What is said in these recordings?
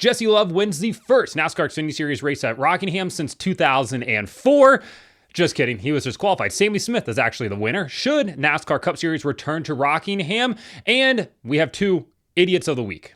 Jesse Love wins the first NASCAR Xfinity Series race at Rockingham since 2004. Just kidding. He was disqualified. Sammy Smith is actually the winner. Should NASCAR Cup Series return to Rockingham? And we have two idiots of the week.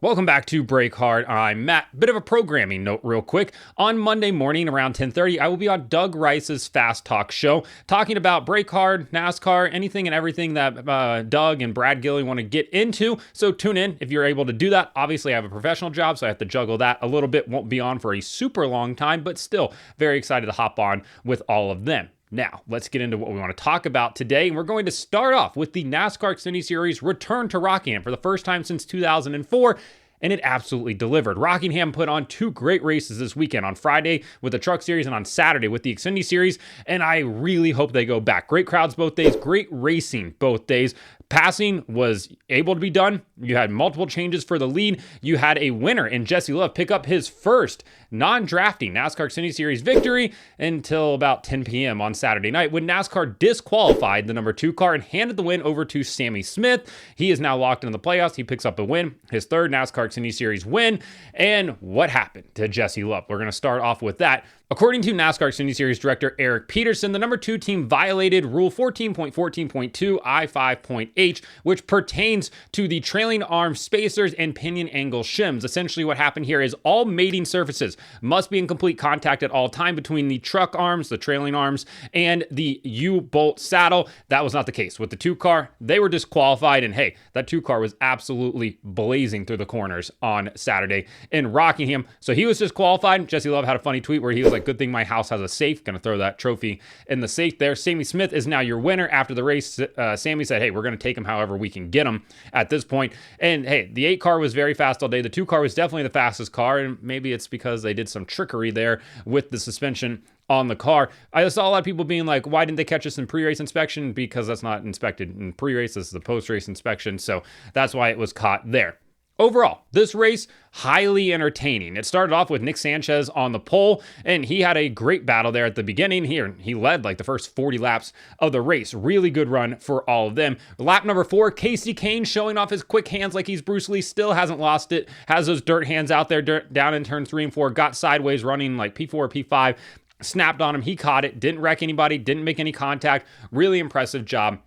Welcome back to Break Hard. I'm Matt. Bit of a programming note real quick. On Monday morning around 10:30, I will be on Doug Rice's Fast Talk show talking about Break Hard, NASCAR, anything and everything that Doug and Brad Gilley want to get into. So tune in if you're able to do that. Obviously, I have a professional job, so I have to juggle that a little bit. Won't be on for a super long time, but still very excited to hop on with all of them. Now, let's get into what we want to talk about today. And we're going to start off with the NASCAR Xfinity Series return to Rockingham for the first time since 2004. And it absolutely delivered. Rockingham put on two great races this weekend, on Friday with the Truck Series and on Saturday with the Xfinity Series. And I really hope they go back. Great crowds both days, great racing both days. Passing was able to be done. You had multiple changes for the lead. You had a winner in Jesse Love pick up his first non-drafting NASCAR Xfinity Series victory until about 10 p.m. on Saturday night when NASCAR disqualified the number 2 car and handed the win over to Sammy Smith. He is now locked into the playoffs. He picks up a win, his third NASCAR Xfinity Series win. And what happened to Jesse Love? We're going to start off with that. According to NASCAR Xfinity Series director Eric Peterson, the number 2 team violated Rule 14.14.2 I5.H, which pertains to the trailing arm spacers and pinion angle shims. Essentially, what happened here is all mating surfaces must be in complete contact at all time between the truck arms, the trailing arms, and the U-bolt saddle. That was not the case with the 2 car. They were disqualified, and hey, that 2 car was absolutely blazing through the corners on Saturday in Rockingham. So he was disqualified. Jesse Love had a funny tweet where he was like, "Good thing my house has a safe." Gonna throw that trophy in the safe there. Sammy Smith is now your winner. After the race, Sammy said, "Hey, we're gonna take him however we can get him at this point." And hey, the 8 car was very fast all day. The 2 car was definitely the fastest car, and maybe it's because they did some trickery there with the suspension on the car. I saw a lot of people being like, why didn't they catch us in pre-race inspection? Because that's not inspected in pre-race. This is the post-race inspection. So that's why it was caught there. Overall, this race, highly entertaining. It started off with Nick Sanchez on the pole, and he had a great battle there at the beginning. He led like the first 40 laps of the race. Really good run for all of them. Lap number 4, Kasey Kahne showing off his quick hands like he's Bruce Lee, still hasn't lost it. Has those dirt hands out there down in turn 3 and 4, got sideways running like P4 or P5, snapped on him. He caught it, didn't wreck anybody, didn't make any contact. Really impressive job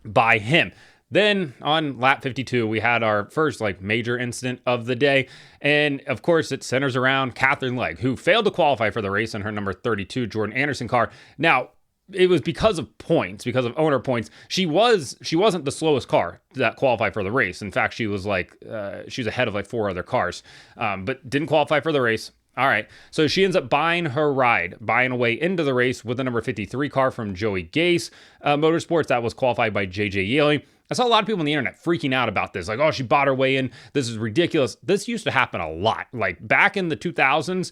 by him. Then on lap 52, we had our first major incident of the day. And of course, it centers around Catherine Legg, who failed to qualify for the race in her number 32 Jordan Anderson car. Now, it was because of points, because of owner points. She wasn't the slowest car that qualified for the race. In fact, she was ahead of 4 other cars, but didn't qualify for the race. All right, so she ends up buying a way into the race with the number 53 car from Joey Gase Motorsports. That was qualified by JJ Yeley. I saw a lot of people on the internet freaking out about this. Like, oh, she bought her way in. This is ridiculous. This used to happen a lot. Like back in the 2000s,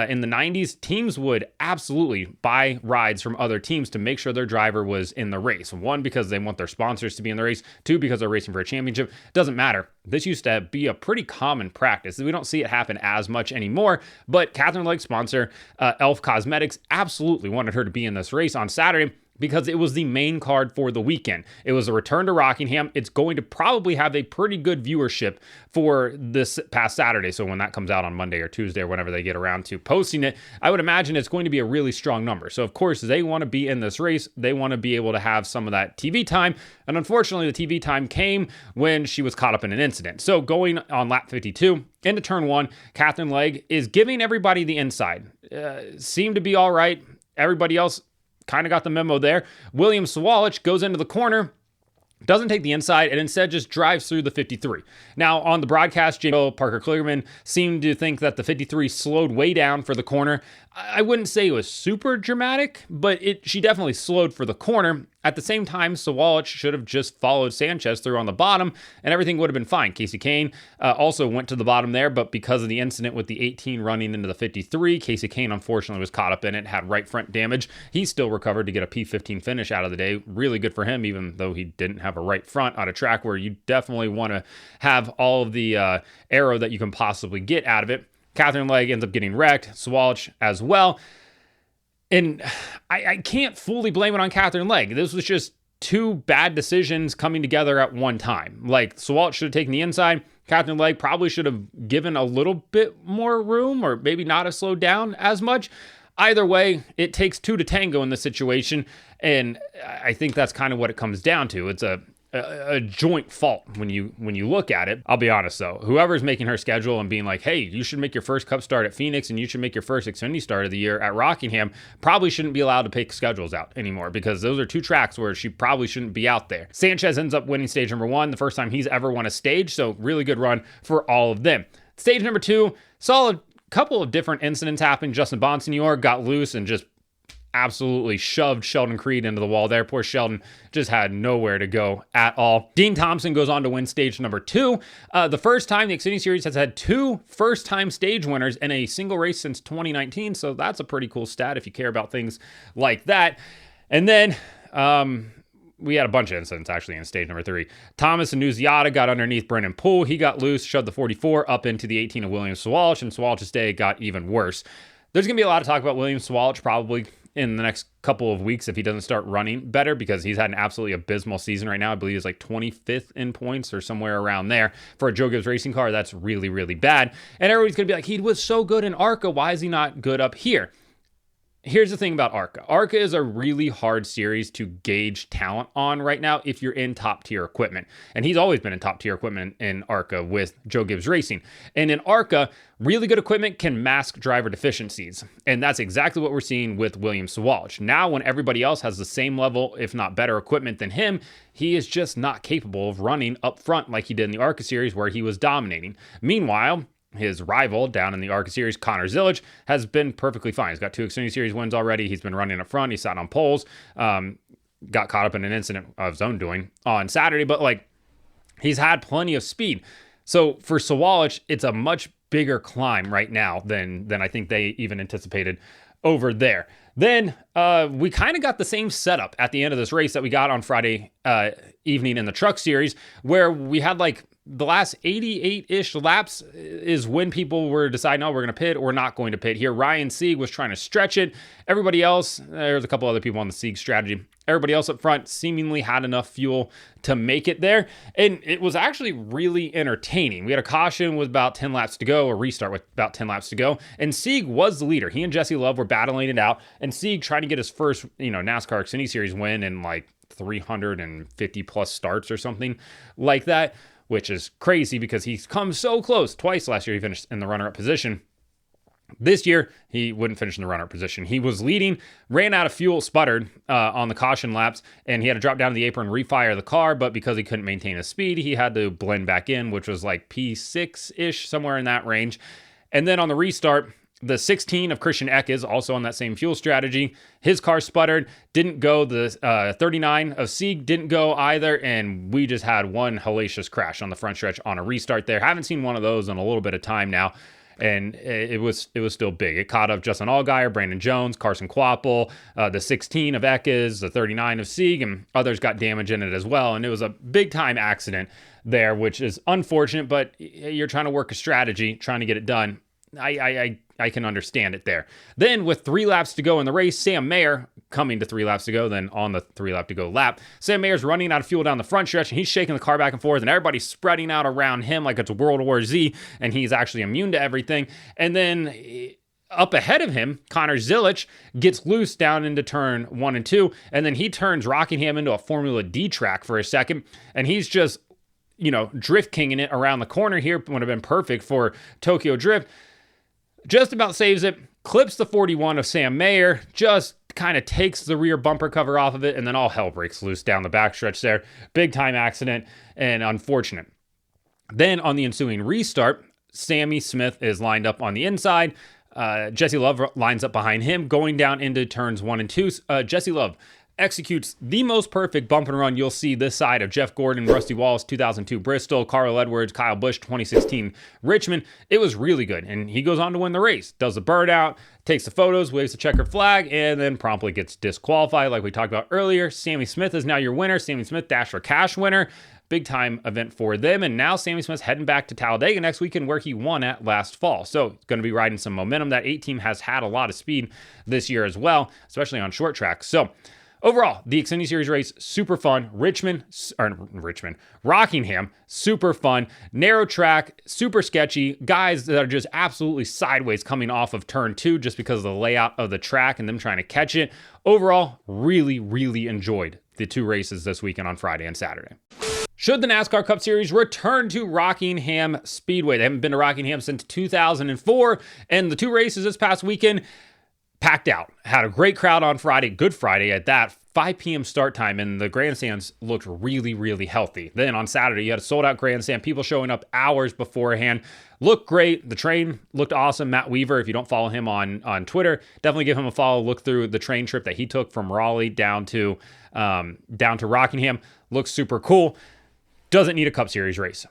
in the 90s, teams would absolutely buy rides from other teams to make sure their driver was in the race. 1, because they want their sponsors to be in the race. 2, because they're racing for a championship. Doesn't matter. This used to be a pretty common practice. We don't see it happen as much anymore, but Catherine Legg's sponsor, Elf Cosmetics, absolutely wanted her to be in this race on Saturday, because it was the main card for the weekend. It was a return to Rockingham. It's going to probably have a pretty good viewership for this past Saturday. So when that comes out on Monday or Tuesday or whenever they get around to posting it, I would imagine it's going to be a really strong number. So of course, they want to be in this race. They want to be able to have some of that TV time. And unfortunately, the TV time came when she was caught up in an incident. So going on lap 52, into turn 1, Catherine Legg is giving everybody the inside. Seemed to be all right. Everybody else kind of got the memo there. William Sawalich goes into the corner, doesn't take the inside, and instead just drives through the 53. Now, on the broadcast, Parker Kligerman seemed to think that the 53 slowed way down for the corner. I wouldn't say it was super dramatic, but she definitely slowed for the corner. At the same time, Sawalich should have just followed Sanchez through on the bottom, and everything would have been fine. Kasey Kahne also went to the bottom there, but because of the incident with the 18 running into the 53, Kasey Kahne unfortunately was caught up in it, had right front damage. He still recovered to get a P15 finish out of the day. Really good for him, even though he didn't have a right front on a track where you definitely want to have all of the aero that you can possibly get out of it. Catherine Legg ends up getting wrecked, Sawalich as well. And I can't fully blame it on Catherine Legg. This was just two bad decisions coming together at one time. Like, Sewalt should have taken the inside. Catherine Legg probably should have given a little bit more room, or maybe not have slowed down as much. Either way, it takes two to tango in this situation, and I think that's kind of what it comes down to. It's a joint fault when you look at it. I'll be honest though, whoever's making her schedule and being like, hey, you should make your first Cup start at Phoenix and you should make your first Xfinity start of the year at Rockingham, probably shouldn't be allowed to pick schedules out anymore, because those are two tracks where she probably shouldn't be out there. Sanchez ends up winning stage number 1, the first time he's ever won a stage, so really good run for all of them. Stage number 2, saw a couple of different incidents happen. Justin Bonsignor got loose and just absolutely shoved Sheldon Creed into the wall there. Poor Sheldon just had nowhere to go at all. Dean Thompson goes on to win stage number 2. The first time the Xfinity Series has had 2 first-time stage winners in a single race since 2019, so that's a pretty cool stat if you care about things like that. And then we had a bunch of incidents actually in stage number 3. Thomas Annunziata got underneath Brennan Poole. He got loose, shoved the 44 up into the 18 of William Sawalich, and Sawalich's day got even worse. There's going to be a lot of talk about William Sawalich probably in the next couple of weeks if he doesn't start running better, because he's had an absolutely abysmal season right now. I believe he's like 25th in points or somewhere around there. For a Joe Gibbs racing car, that's really, really bad. And everybody's going to be like, he was so good in ARCA. Why is he not good up here? Here's the thing about ARCA. ARCA is a really hard series to gauge talent on right now if you're in top tier equipment. And he's always been in top tier equipment in ARCA with Joe Gibbs Racing. And in ARCA, really good equipment can mask driver deficiencies. And that's exactly what we're seeing with William Sawalich. Now, when everybody else has the same level, if not better equipment than him, he is just not capable of running up front like he did in the ARCA series where he was dominating. Meanwhile, his rival down in the ARCA series, Connor Zilisch, has been perfectly fine. He's got 2 Xfinity Series wins already. He's been running up front. He sat on poles, got caught up in an incident of his own doing on Saturday, but like, he's had plenty of speed. So for Sawalich, it's a much bigger climb right now than I think they even anticipated over there. Then we kind of got the same setup at the end of this race that we got on Friday evening in the Truck Series, where we had like the last 88-ish laps is when people were deciding, oh, we're going to pit or not going to pit here. Ryan Sieg was trying to stretch it. Everybody else, there's a couple other people on the Sieg strategy. Everybody else up front seemingly had enough fuel to make it there. And it was actually really entertaining. We had a caution with about 10 laps to go, a restart with about 10 laps to go. And Sieg was the leader. He and Jesse Love were battling it out. And Sieg trying to get his first, NASCAR Xfinity Series win in like 350 plus starts or something like that, which is crazy because he's come so close. Twice last year he finished in the runner-up position. This year, he wouldn't finish in the runner-up position. He was leading, ran out of fuel, sputtered on the caution laps, and he had to drop down to the apron and refire the car, but because he couldn't maintain his speed, he had to blend back in, which was like P6-ish, somewhere in that range. And then on the restart, the 16 of Christian Eck is also on that same fuel strategy. His car sputtered, didn't go. The 39 of Sieg didn't go either, and we just had one hellacious crash on the front stretch on a restart there. Haven't seen one of those in a little bit of time now, and it was still big. It caught up Justin Allgaier, Brandon Jones, Carson Quapple, the 16 of Eckes, the 39 of Sieg, and others got damage in it as well, and it was a big-time accident there, which is unfortunate, but you're trying to work a strategy, trying to get it done. I can understand it there. Then with 3 laps to go in the race, Sam Mayer coming to 3 laps to go, then on the 3 lap to go lap, Sam Mayer's running out of fuel down the front stretch, and he's shaking the car back and forth, and everybody's spreading out around him like it's World War Z, and he's actually immune to everything. And then up ahead of him, Connor Zilisch gets loose down into turn 1 and 2, and then he turns Rockingham into a Formula D track for a second, and he's just, drift kinging it around the corner here. Would have been perfect for Tokyo Drift. Just about saves it, clips the 41 of Sam Mayer, just kind of takes the rear bumper cover off of it, and then all hell breaks loose down the backstretch there. Big time accident and unfortunate. Then on the ensuing restart, Sammy Smith is lined up on the inside. Jesse Love lines up behind him, going down into turns 1 and 2. Jesse Love executes the most perfect bump and run you'll see this side of Jeff Gordon, Rusty Wallace, 2002 Bristol, Carl Edwards, Kyle Busch, 2016 Richmond. It was really good, and he goes on to win the race. Does the burnout, takes the photos, waves the checkered flag, and then promptly gets disqualified like we talked about earlier. Sammy Smith is now your winner. Sammy Smith, Dash for Cash winner. Big time event for them, and now Sammy Smith's heading back to Talladega next weekend where he won at last fall. So going to be riding some momentum. That 8 team has had a lot of speed this year as well, especially on short tracks. So Overall, the Xfinity Series race, super fun. Rockingham, super fun. Narrow track, super sketchy. Guys that are just absolutely sideways coming off of turn 2 just because of the layout of the track and them trying to catch it. Overall, really, really enjoyed the 2 races this weekend on Friday and Saturday. Should the NASCAR Cup Series return to Rockingham Speedway? They haven't been to Rockingham since 2004, and the 2 races this past weekend packed out. Had a great crowd on Friday, Good Friday at that, 5 p.m. start time, and the grandstands looked really, really healthy. Then on Saturday, you had a sold-out grandstand, people showing up hours beforehand. Looked great. The train looked awesome. Matt Weaver, if you don't follow him on Twitter, definitely give him a follow. Look through the train trip that he took from Raleigh down to Rockingham. Looks super cool. Doesn't need a Cup Series race.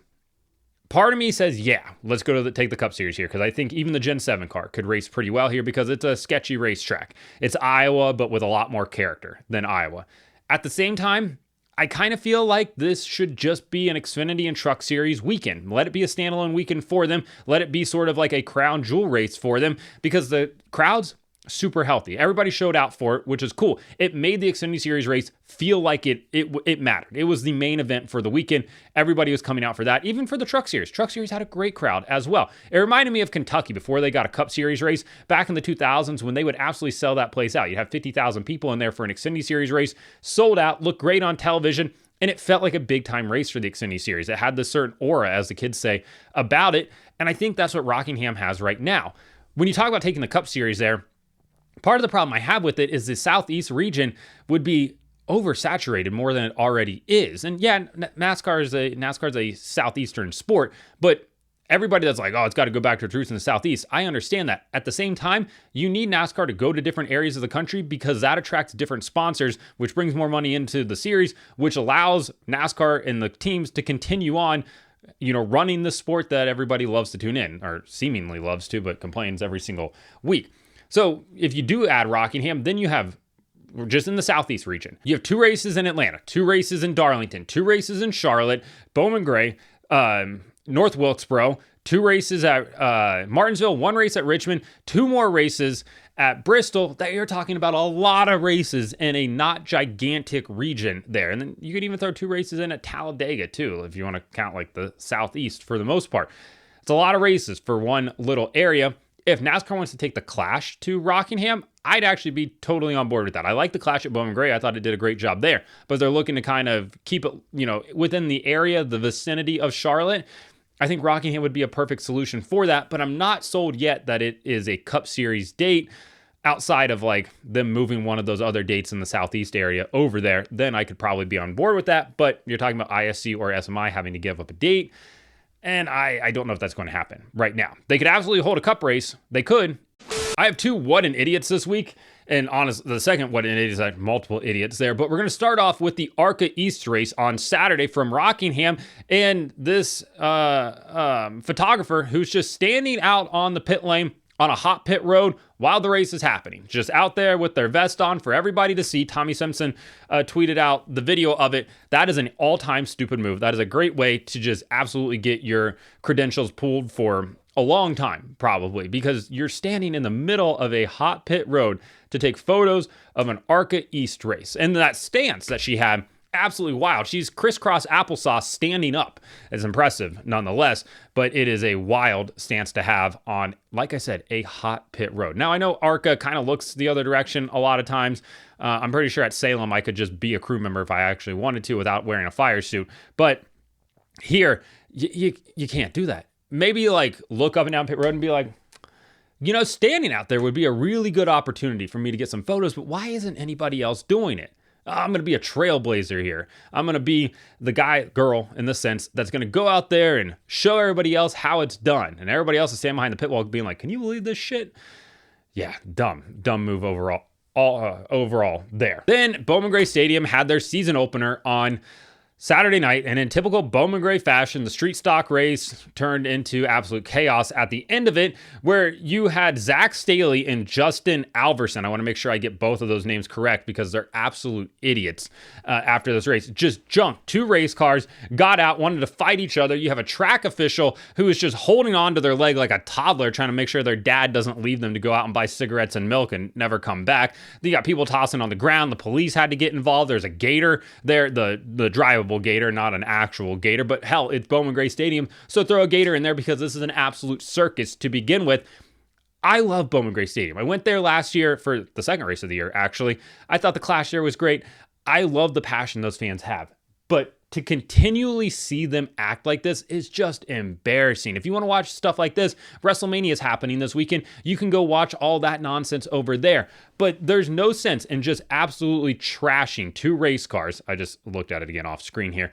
Part of me says, yeah, let's go to take the Cup Series here, because I think even the Gen 7 car could race pretty well here because it's a sketchy racetrack. It's Iowa, but with a lot more character than Iowa. At the same time, I kind of feel like this should just be an Xfinity and Truck Series weekend. Let it be a standalone weekend for them. Let it be sort of like a crown jewel race for them, because the crowds, super healthy. Everybody showed out for it, which is cool. It made the Xfinity Series race feel like it mattered. It was the main event for the weekend. Everybody was coming out for that, even for the Truck Series. Truck Series had a great crowd as well. It reminded me of Kentucky before they got a Cup Series race back in the 2000s when they would absolutely sell that place out. You'd have 50,000 people in there for an Xfinity Series race, sold out, looked great on television, and it felt like a big-time race for the Xfinity Series. It had this certain aura, as the kids say, about it, and I think that's what Rockingham has right now. When you talk about taking the Cup Series there, part of the problem I have with it is the Southeast region would be oversaturated more than it already is. And yeah, NASCAR is a Southeastern sport, but everybody that's like, oh, it's got to go back to its roots in the Southeast, I understand that. At the same time, you need NASCAR to go to different areas of the country because that attracts different sponsors, which brings more money into the series, which allows NASCAR and the teams to continue on, running the sport that everybody loves to tune in, or seemingly loves to, but complains every single week. So if you do add Rockingham, then you have, just in the Southeast region, you have 2 races in Atlanta, 2 races in Darlington, 2 races in Charlotte, Bowman Gray, North Wilkesboro, 2 races at Martinsville, 1 race at Richmond, 2 more races at Bristol. That you're talking about a lot of races in a not gigantic region there. And then you could even throw 2 races in at Talladega too, if you want to count like the Southeast for the most part. It's a lot of races for one little area. If NASCAR wants to take the Clash to Rockingham, I'd actually be totally on board with that. I like the Clash at Bowman Gray. I thought it did a great job there. But they're looking to kind of keep it, within the area, the vicinity of Charlotte. I think Rockingham would be a perfect solution for that. But I'm not sold yet that it is a Cup Series date outside of like them moving one of those other dates in the Southeast area over there. Then I could probably be on board with that. But you're talking about ISC or SMI having to give up a date. And I don't know if that's going to happen right now. They could absolutely hold a Cup race. They could. I have 2 What an Idiots this week. And honestly, the second What an Idiot is, I have multiple idiots there. But we're going to start off with the ARCA East race on Saturday from Rockingham. And this photographer who's just standing out on the pit lane on a hot pit road while the race is happening. Just out there with their vest on for everybody to see. Tommy Simpson tweeted out the video of it. That is an all-time stupid move. That is a great way to just absolutely get your credentials pulled for a long time, probably, because you're standing in the middle of a hot pit road to take photos of an ARCA East race. And that stance that she had, absolutely wild. She's crisscross applesauce standing up. It's impressive nonetheless, but it is a wild stance to have on, like I said, a hot pit road. Now, I know ARCA kind of looks the other direction a lot of times. I'm pretty sure at Salem, I could just be a crew member if I actually wanted to without wearing a fire suit. But here, you can't do that. Maybe like look up and down pit road and be like, standing out there would be a really good opportunity for me to get some photos, but why isn't anybody else doing it? I'm going to be a trailblazer here. I'm going to be the girl in this sense that's going to go out there and show everybody else how it's done. And everybody else is standing behind the pit wall being like, can you believe this shit? Yeah, dumb move overall there. Then Bowman Gray Stadium had their season opener on Saturday night, and in typical Bowman Gray fashion, the street stock race turned into absolute chaos at the end of it, where you had Zach Staley and Justin Alverson. I want to make sure I get both of those names correct because they're absolute idiots after this race. Just jumped two race cars, got out, wanted to fight each other. You have a track official who is just holding on to their leg like a toddler, trying to make sure their dad doesn't leave them to go out and buy cigarettes and milk and never come back. You got people tossing on the ground. The police had to get involved. There's a gator there, the drivable gator, not an actual gator, but hell, it's Bowman Gray Stadium, so throw a gator in there because this is an absolute circus to begin with. I love Bowman Gray Stadium. I went there last year for the second race of the year, actually. I thought the clash there was great. I love the passion those fans have, but to continually see them act like this is just embarrassing. If you want to watch stuff like this, WrestleMania is happening this weekend. You can go watch all that nonsense over there. But there's no sense in just absolutely trashing two race cars. I just looked at it again off screen here.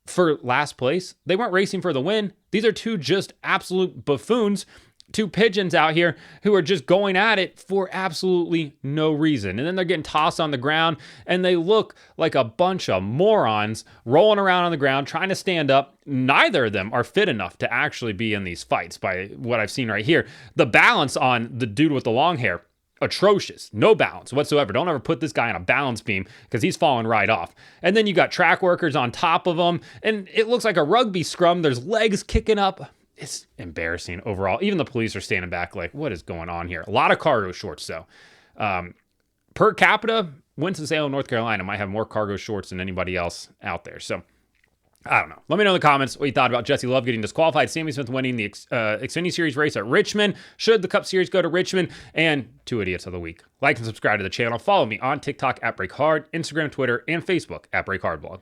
For last place, they weren't racing for the win. These are two just absolute buffoons, two pigeons out here who are just going at it for absolutely no reason. And then they're getting tossed on the ground and they look like a bunch of morons rolling around on the ground trying to stand up. Neither of them are fit enough to actually be in these fights by what I've seen right here. The balance on the dude with the long hair, atrocious. No balance whatsoever. Don't ever put this guy on a balance beam because he's falling right off. And then you got track workers on top of him and it looks like a rugby scrum. There's legs kicking up. It's embarrassing overall. Even the police are standing back like, what is going on here? A lot of cargo shorts, though. Per capita, Winston-Salem, North Carolina might have more cargo shorts than anybody else out there. So, I don't know. Let me know in the comments what you thought about Jesse Love getting disqualified, Sammy Smith winning the Xfinity Series race at Richmond. Should the Cup Series go to Richmond? And two idiots of the week. Like and subscribe to the channel. Follow me on TikTok at BreakHard, Instagram, Twitter, and Facebook at BreakHardBlog.